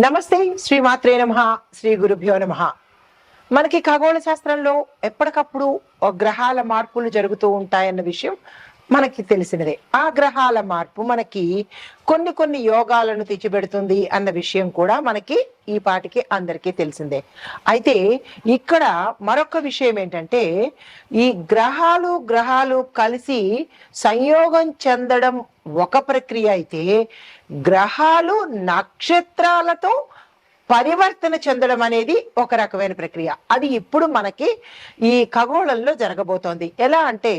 నమస్తే శ్రీమాత్రే నమః శ్రీ గురుభ్యో నమః. మనకి ఖగోళ శాస్త్రంలో ఎప్పటికప్పుడు గ్రహాల మార్పులు జరుగుతూ ఉంటాయన్న విషయం మనకి తెలిసినదే. ఆ గ్రహాల మార్పు మనకి కొన్ని కొన్ని యోగాలను తెచ్చిపెడుతుంది అన్న విషయం కూడా మనకి ఈ పాటికి అందరికీ తెలిసిందే. అయితే ఇక్కడ మరొక విషయం ఏంటంటే, ఈ గ్రహాలు కలిసి సంయోగం చెందడం ఒక ప్రక్రియ అయితే, గ్రహాలు నక్షత్రాలతో పరివర్తన చెందడం అనేది ఒక రకమైన ప్రక్రియ. అది ఇప్పుడు మనకి ఈ ఖగోళంలో జరగబోతోంది. ఎలా అంటే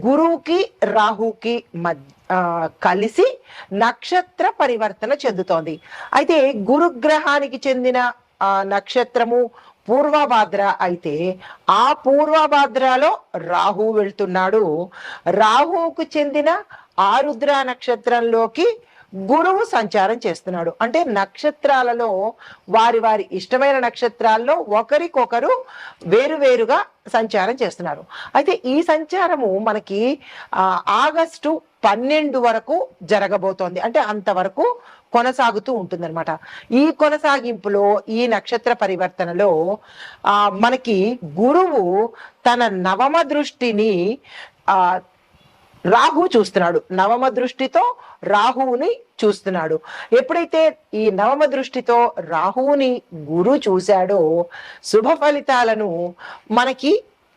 గురువుకి రాహుకి కలిసి నక్షత్ర పరివర్తన చెందుతోంది. అయితే గురుగ్రహానికి చెందిన నక్షత్రము పూర్వభాద్ర అయితే, ఆ పూర్వభాద్రలో రాహు వెళ్తున్నాడు. రాహువుకు చెందిన ఆరుద్ర నక్షత్రంలోకి గురువు సంచారం చేస్తున్నాడు. అంటే నక్షత్రాలలో వారి వారి ఇష్టమైన నక్షత్రాల్లో ఒకరికొకరు వేరువేరుగా సంచారం చేస్తున్నారు. అయితే ఈ సంచారము మనకి ఆగస్టు 12 వరకు జరగబోతోంది. అంటే అంతవరకు కొనసాగుతూ ఉంటుందన్నమాట. ఈ కొనసాగింపులో ఈ నక్షత్ర పరివర్తనలో మనకి గురువు తన నవమ దృష్టిని రాహు చూస్తున్నాడు. నవమ దృష్టితో రాహువుని చూస్తున్నాడు. ఎప్పుడైతే ఈ నవమ దృష్టితో రాహువుని గురు చూశాడో, శుభ ఫలితాలను మనకి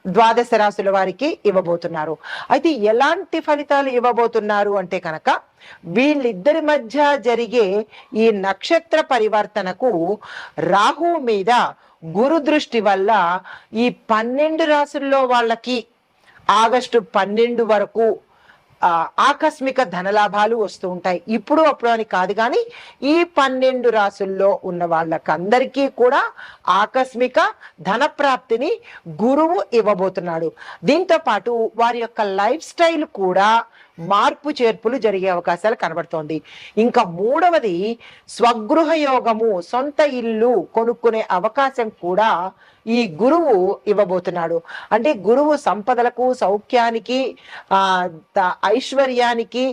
ద్వాదశ రాశుల వారికి ఇవ్వబోతున్నారు. అయితే ఎలాంటి ఫలితాలు ఇవ్వబోతున్నారు అంటే కనుక, వీళ్ళిద్దరి మధ్య జరిగే ఈ నక్షత్ర పరివర్తనకు రాహు మీద గురు దృష్టి వల్ల ఈ 12 రాశుల్లో వాళ్ళకి ఆగస్టు 12 వరకు ఆకస్మిక ధనలాభాలు వస్తూ ఉంటాయి. ఇప్పుడు అప్పుడు అని కాదు, కానీ ఈ 12 రాశుల్లో ఉన్న వాళ్ళకందరికీ కూడా ఆకస్మిక ధన ప్రాప్తిని గురువు ఇవ్వబోతున్నాడు. దీంతో పాటు వారి యొక్క లైఫ్ స్టైల్ కూడా మార్పు చేర్పులు జరిగే అవకాశాలు కనబడుతోంది. ఇంకా మూడవది స్వగృహ యోగము, సొంత ఇల్లు కొనుక్కునే అవకాశం కూడా ఈ గురువు ఇవ్వబోతున్నాడు. అంటే గురువు సంపదలకు, సౌఖ్యానికి, ఐశ్వర్యానికి,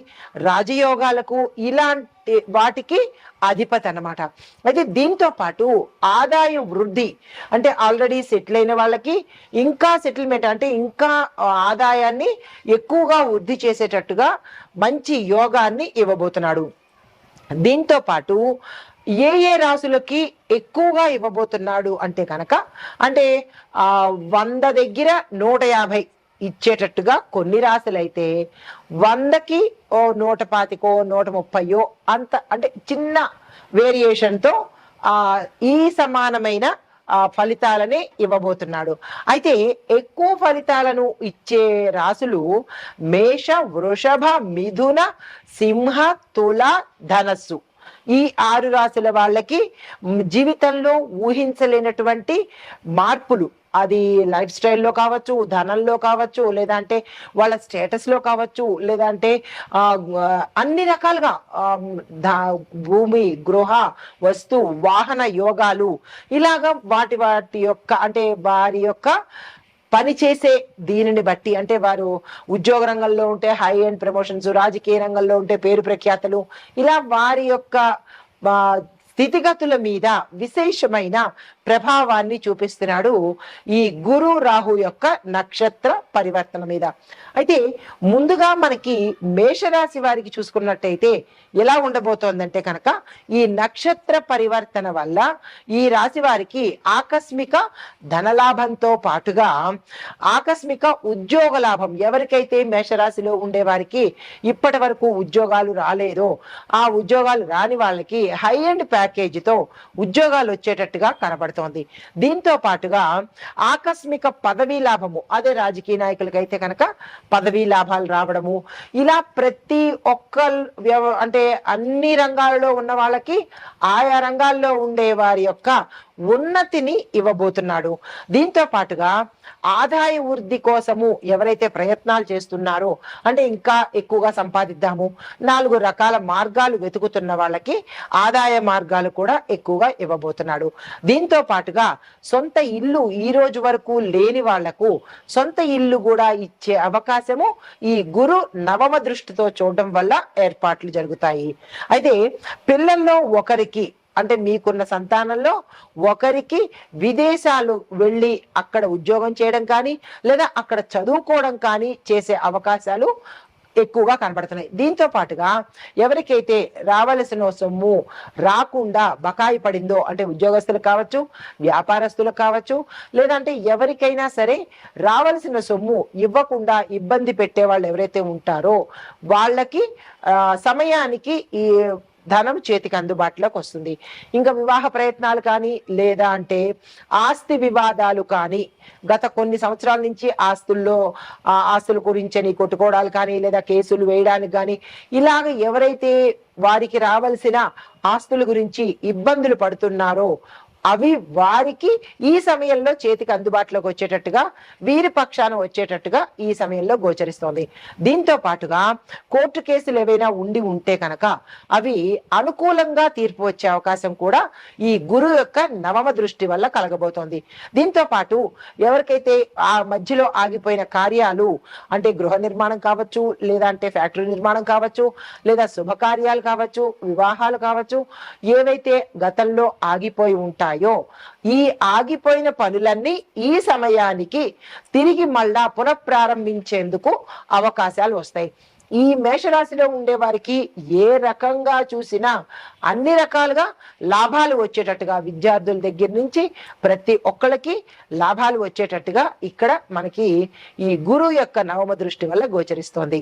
రాజయోగాలకు, ఇలాంటి వాటికి అధిపతి అన్నమాట. అయితే దీంతో పాటు ఆదాయ వృద్ధి, అంటే ఆల్రెడీ సెటిల్ అయిన వాళ్ళకి ఇంకా సెటిల్మెంట్, అంటే ఇంకా ఆదాయాన్ని ఎక్కువగా వృద్ధి చేసేటట్టుగా మంచి యోగాన్ని ఇవ్వబోతున్నాడు. దీంతో పాటు ఏ ఏ రాశులకి ఎక్కువగా ఇవ్వబోతున్నాడు అంటే కనుక, అంటే 100 దగ్గర 150 ఇచ్చేటట్టుగా కొన్ని రాశులైతే, 100కి 125 130 అంత, అంటే చిన్న వేరియేషన్తో ఈ సమానమైన ఫలితాలని ఇవ్వబోతున్నాడు. అయితే ఎక్కువ ఫలితాలను ఇచ్చే రాశులు మేష, వృషభ, మిథున, సింహ, తుల, ధనస్సు. ఈ 6 రాశుల వాళ్ళకి జీవితంలో ఊహించలేనటువంటి మార్పులు, అది లైఫ్ స్టైల్లో కావచ్చు, ధనంలో కావచ్చు, లేదంటే వాళ్ళ స్టేటస్లో కావచ్చు, లేదంటే అన్ని రకాలుగా భూమి, గృహ, వస్తు, వాహన యోగాలు, ఇలాగా వాటి యొక్క, అంటే వారి యొక్క పని చేసే దీనిని బట్టి, అంటే వారు ఉద్యోగ రంగంలో ఉంటే హై అండ్ ప్రమోషన్స్, రాజకీయ రంగంలో ఉంటే పేరు ప్రఖ్యాతలు, ఇలా వారి యొక్క స్థితిగతుల మీద విశేషమైన ప్రభావాన్ని చూపిస్తున్నాడు ఈ గురు రాహు యొక్క నక్షత్ర పరివర్తన మీద. అయితే ముందుగా మనకి మేషరాశి వారికి చూసుకున్నట్టయితే ఎలా ఉండబోతోందంటే కనుక, ఈ నక్షత్ర పరివర్తన వల్ల ఈ రాశి వారికి ఆకస్మిక ధనలాభంతో పాటుగా ఆకస్మిక ఉద్యోగ లాభం, ఎవరికైతే మేషరాశిలో ఉండే వారికి ఇప్పటి వరకు ఉద్యోగాలు రాలేదో ఆ ఉద్యోగాలు రాని వాళ్ళకి హై అండ్ ప్యాకేజీతో ఉద్యోగాలు వచ్చేటట్టుగా కనబడుతుంది. దీంతో పాటుగా ఆకస్మిక పదవీ లాభము, అదే రాజకీయ నాయకులకైతే కనుక పదవీ లాభాలు రావడము, ఇలా ప్రతి ఒక్క అంటే అన్ని రంగాలలో ఉన్న వాళ్ళకి, ఆయా రంగాల్లో ఉండే వారి యొక్క ఉన్నతిని ఇవ్వబోతున్నాడు. దీంతో పాటుగా ఆదాయ వృద్ధి కోసము ఎవరైతే ప్రయత్నాలు చేస్తున్నారో, అంటే ఇంకా ఎక్కువగా సంపాదిద్దాము, 4 రకాల మార్గాలు వెతుకుతున్న వాళ్ళకి ఆదాయ మార్గాలు కూడా ఎక్కువగా ఇవ్వబోతున్నాడు. దీంతో పాటుగా సొంత ఇల్లు ఈ రోజు వరకు లేని వాళ్లకు సొంత ఇల్లు కూడా ఇచ్చే అవకాశము ఈ గురు నవమ దృష్టితో చూడడం వల్ల ఏర్పాట్లు జరుగుతాయి. అయితే పిల్లల్లో ఒకరికి, అంటే మీకున్న సంతానంలో ఒకరికి విదేశాలు వెళ్ళి అక్కడ ఉద్యోగం చేయడం కానీ లేదా అక్కడ చదువుకోవడం కానీ చేసే అవకాశాలు ఎక్కువగా కనబడుతున్నాయి. దీంతో పాటుగా ఎవరికైతే రావలసిన సొమ్ము రాకుండా బకాయి పడిందో, అంటే ఉద్యోగస్తులు కావచ్చు, వ్యాపారస్తులకు కావచ్చు, లేదంటే ఎవరికైనా సరే రావలసిన సొమ్ము ఇవ్వకుండా ఇబ్బంది పెట్టే వాళ్ళు ఎవరైతే ఉంటారో వాళ్ళకి సమయానికి ఈ ధనం చేతికి అందుబాటులోకి వస్తుంది. ఇంకా వివాహ ప్రయత్నాలు కానీ లేదా అంటే ఆస్తి వివాదాలు కానీ, గత కొన్ని సంవత్సరాల నుంచి ఆస్తుల గురించి కొట్టుకోవడాలు కానీ లేదా కేసులు వేయడానికి కానీ, ఇలాగ ఎవరైతే వారికి రావాల్సిన ఆస్తుల గురించి ఇబ్బందులు పడుతున్నారో అవి వారికి ఈ సమయంలో చేతికి అందుబాటులోకి వచ్చేటట్టుగా, వీరి పక్షాన వచ్చేటట్టుగా ఈ సమయంలో గోచరిస్తోంది. దీంతో పాటుగా కోర్టు కేసులు ఏవైనా ఉంటే కనుక అవి అనుకూలంగా తీర్పు వచ్చే అవకాశం కూడా ఈ గురువు యొక్క నవమ దృష్టి వల్ల కలగబోతోంది. దీంతో పాటు ఎవరికైతే ఆ మధ్యలో ఆగిపోయిన కార్యాలు, అంటే గృహ నిర్మాణం కావచ్చు, లేదా అంటే ఫ్యాక్టరీ నిర్మాణం కావచ్చు, లేదా శుభకార్యాలు కావచ్చు, వివాహాలు కావచ్చు, ఏవైతే గతంలో ఆగిపోయి ఉంటాయో ఈ ఆగిపోయిన పనులన్నీ ఈ సమయానికి తిరిగి మళ్ళా పునఃప్రారంభించేందుకు అవకాశాలు వస్తాయి. ఈ మేషరాశిలో ఉండే వారికి ఏ రకంగా చూసినా అన్ని రకాలుగా లాభాలు వచ్చేటట్టుగా, విద్యార్థుల దగ్గర నుంచి ప్రతి ఒక్కరికి లాభాలు వచ్చేటట్టుగా ఇక్కడ మనకి ఈ గురువు యొక్క నవమ దృష్టి వల్ల గోచరిస్తోంది.